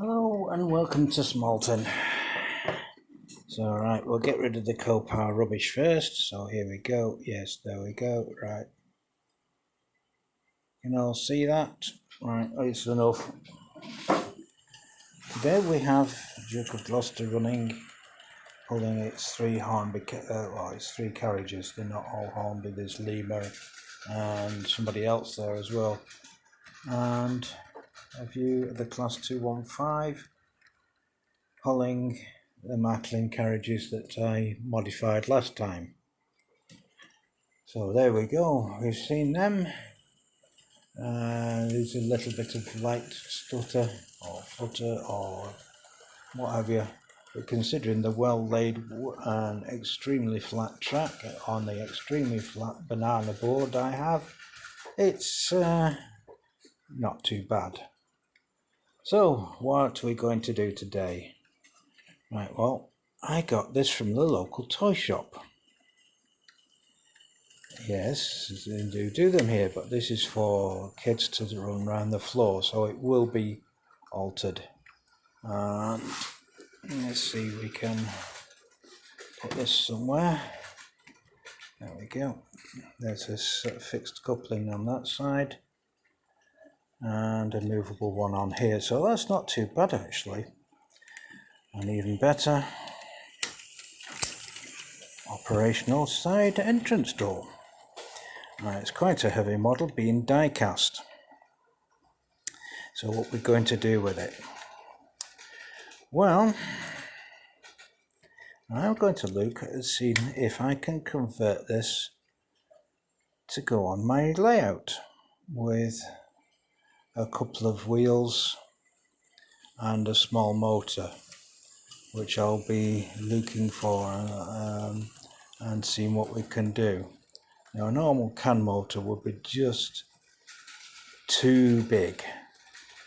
Hello and welcome to Smallton. So right, we'll get rid of the Copar rubbish first. So here we go. Yes, there we go. Right. You can all see that? Right, it's enough. Today we have Duke of Gloucester running, pulling its three it's three carriages. They're not all Hornby. There's Lima and somebody else there as well. And a view of the Class 215 pulling the Marklin carriages that I modified last time. So there we go, we've seen them. There's a little bit of light stutter or flutter or what have you, but considering the well laid and extremely flat track on the extremely flat banana board I have, it's not too bad. So what are we going to do today? Right, well, I got this from the local toy shop. Yes, they do them here, but this is for kids to run around the floor, so it will be altered. And let's see, we can put this somewhere. There we go. There's a fixed coupling on that side and a movable one on here, so that's not too bad actually. And even better, operational side entrance door. Right, it's quite a heavy model, being die cast. So what we're going to do with it? Well, I'm going to look and see if I can convert this to go on my layout with a couple of wheels and a small motor, which I'll be looking for and seeing what we can do. Now, a normal can motor would be just too big,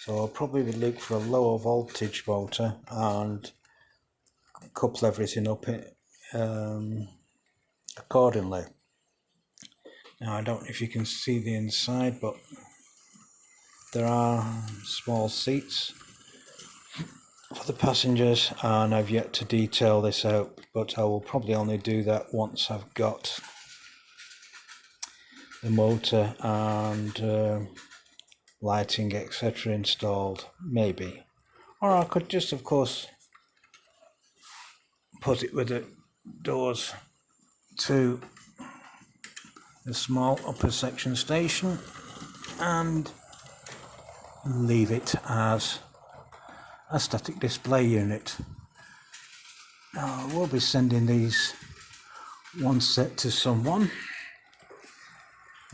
so I'll probably look for a lower voltage motor and couple everything up accordingly. Now, I don't know if you can see the inside, but there are small seats for the passengers, and I've yet to detail this out, but I will probably only do that once I've got the motor and lighting etc. installed, maybe. Or I could just, of course, put it with the doors to the small upper section station and leave it as a static display unit. Now, we'll be sending these one set to someone.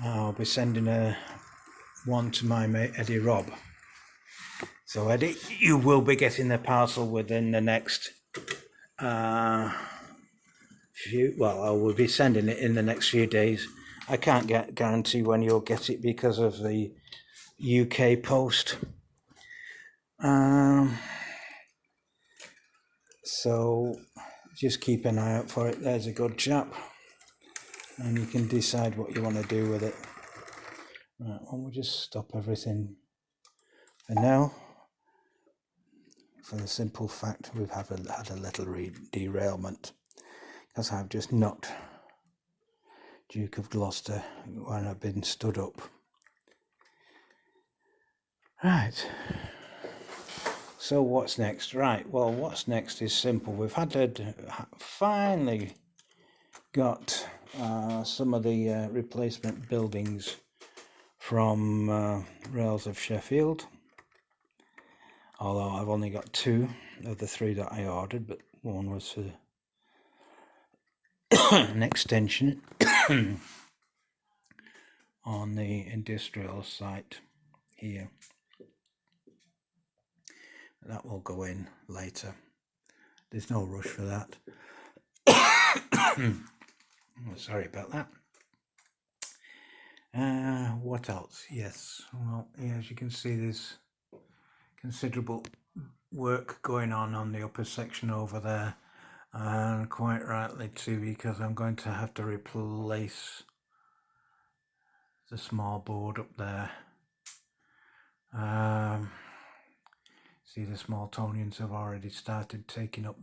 I'll be sending one to my mate Eddie Robb. So Eddie, you will be getting the parcel within the next I will be sending it in the next few days. I can't guarantee when you'll get it because of the UK post. So just keep an eye out for it. There's a good chap, and you can decide what you want to do with it. Right, well, we'll just stop everything for now, for the simple fact we've had a little derailment because I've just knocked Duke of Gloucester when I've been stood up. Right, so what's next? Right, well, what's next is simple. We've finally got some of the replacement buildings from Rails of Sheffield, although I've only got 2 of the 3 that I ordered, but one was for an extension on the industrial site here. That will go in later. There's no rush for that. Sorry about that. What else? Yes, well, as you can see, there's considerable work going on the upper section over there, and quite rightly too, because I'm going to have to replace the small board up there. See, the Smalltonians have already started taking out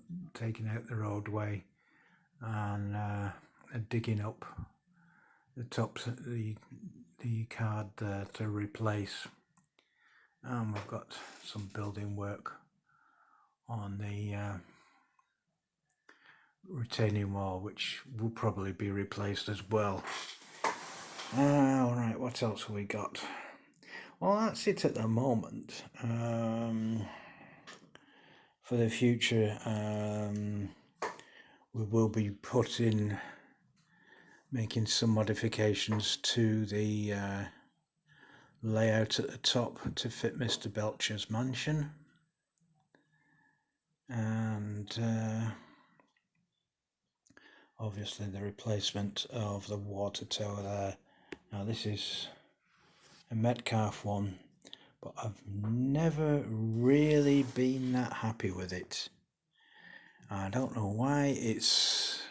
the roadway and digging up the tops of the card there to replace. And we've got some building work on the retaining wall, which will probably be replaced as well. Alright, what else have we got? Well, that's it at the moment. For the future, we will be making some modifications to the layout at the top to fit Mr. Belcher's mansion. And obviously the replacement of the water tower there. Now this is a Metcalfe one, but I've never really been that happy with it. I don't know why. It's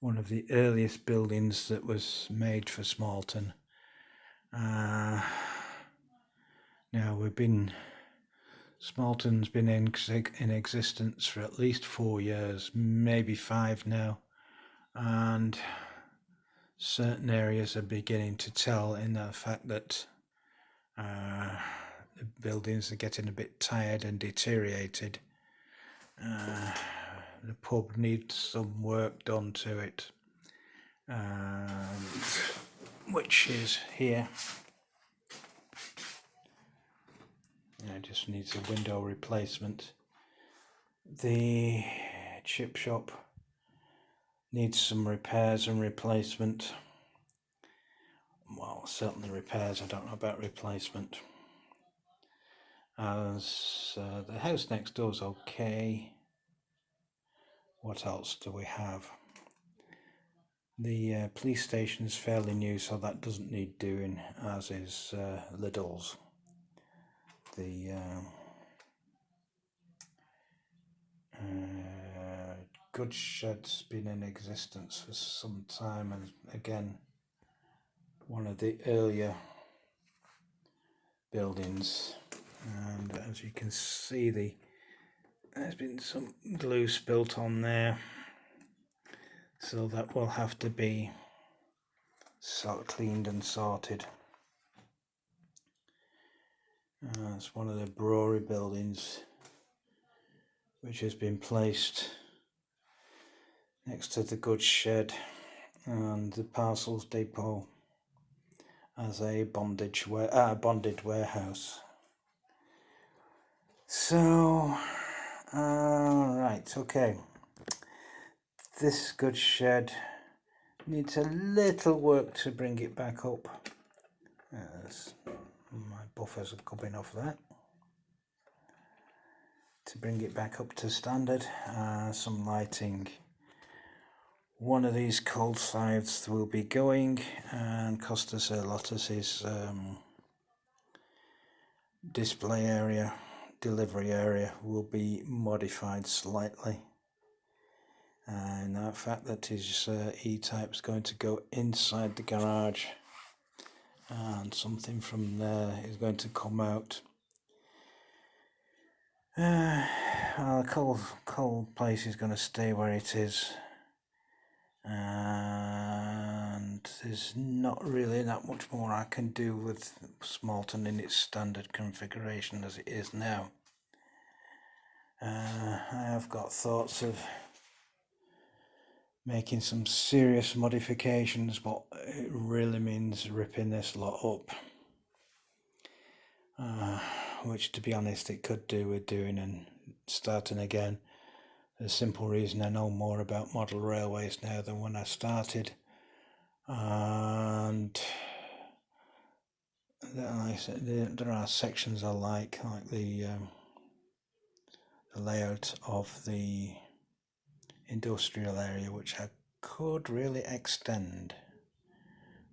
one of the earliest buildings that was made for Smallton. Now Smallton's been in existence for at least 4 years, maybe 5 now, and certain areas are beginning to tell in the fact that the buildings are getting a bit tired and deteriorated. The pub needs some work done to it, which is here. It just needs a window replacement. The chip shop needs some repairs and replacement. Well, certainly repairs, I don't know about replacement. As the house next door is okay. What else do we have? The police station is fairly new, so that doesn't need doing, as is Lidl's. The goods shed's been in existence for some time, and again, one of the earlier buildings. And as you can see, there's been some glue spilt on there, so that will have to be cleaned and sorted. It's one of the brewery buildings which has been placed next to the goods shed and the parcels depot as a bonded warehouse. So, right, okay. This goods shed needs a little work to bring it back up. My buffers are coming off that. To bring it back up to standard, some lighting. One of these cold sides will be going, and Costas Lotus's display area, delivery area, will be modified slightly. And the fact that his E-Type is going to go inside the garage, and something from there is going to come out. The cold place is going to stay where it is, and there's not really that much more I can do with Smallton in its standard configuration as it is now. I have got thoughts of making some serious modifications, but it really means ripping this lot up. Which, to be honest, it could do with doing and starting again. The simple reason I know more about model railways now than when I started, and there are sections I like the layout of the industrial area, which I could really extend.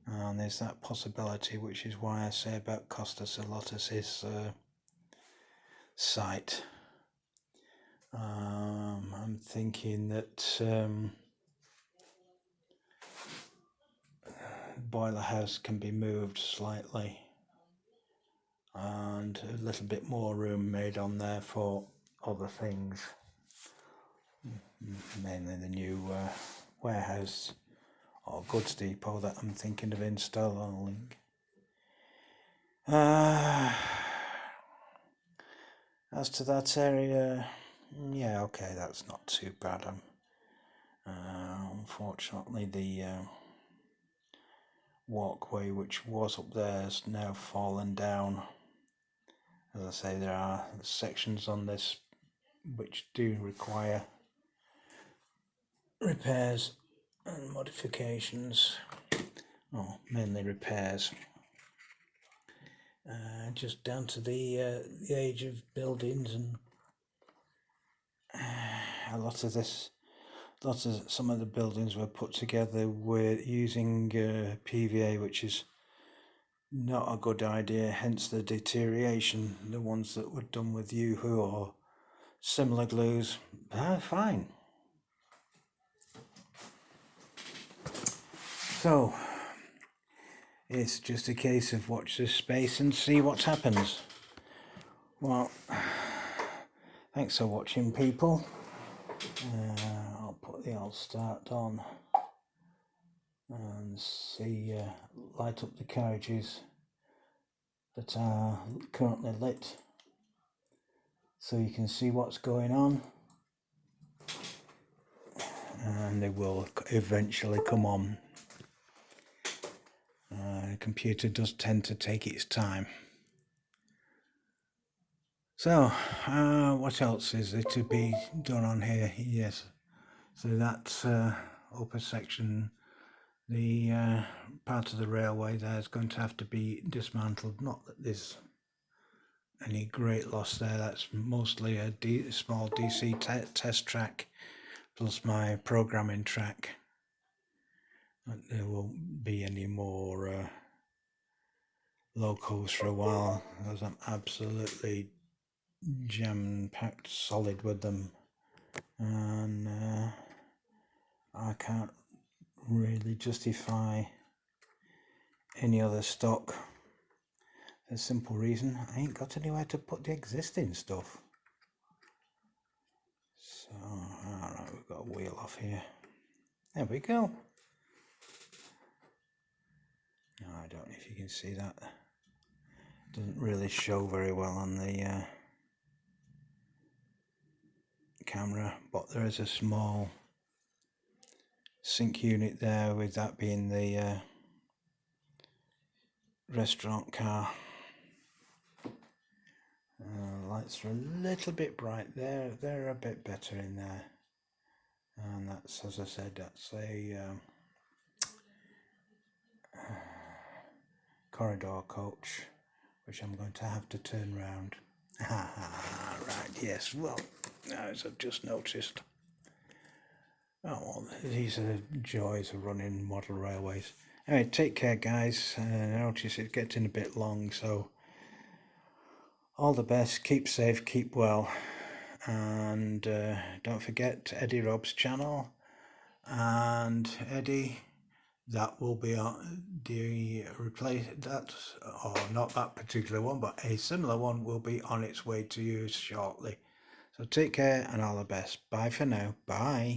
And there's that possibility, which is why I say about Costas Lotus's site. I'm thinking that the boiler house can be moved slightly, and a little bit more room made on there for other things, mainly the new warehouse or goods depot that I'm thinking of installing. As to that area, yeah, okay, that's not too bad. Unfortunately, the walkway which was up there has now fallen down. As I say, there are sections on this which do require repairs and modifications, mainly repairs. Just down to the age of buildings, and some of the buildings were put together with using PVA, which is not a good idea, hence the deterioration. The ones that were done with UHU or similar glues are fine. So it's just a case of watch this space and see what happens. Well, thanks for watching, people. I'll put the old start on and see, light up the carriages that are currently lit so you can see what's going on, and they will eventually come on. The computer does tend to take its time. So what else is there to be done on here? Yes, so that's upper section, the part of the railway there is going to have to be dismantled. Not that there's any great loss there, that's mostly a small DC test track plus my programming track. There won't be any more locals for a while, because I'm absolutely jam-packed solid with them, and I can't really justify any other stock. For a simple reason, I ain't got anywhere to put the existing stuff. So, alright, we've got a wheel off here. There we go. I don't know if you can see that. Doesn't really show very well on the camera, but there is a small sink unit there, with that being the restaurant car. Lights are a little bit bright there, they're a bit better in there, and that's, as I said, that's a corridor coach, which I'm going to have to turn round. Right, yes, well, as I've just noticed. Oh, well, these are the joys of running model railways. Anyway, take care, guys. I notice it's getting a bit long, so all the best, keep safe, keep well, and don't forget Eddie Rob's channel. And Eddie, that will be on the replace that, or not that particular one, but a similar one will be on its way to you shortly. So take care and all the best. Bye for now. Bye.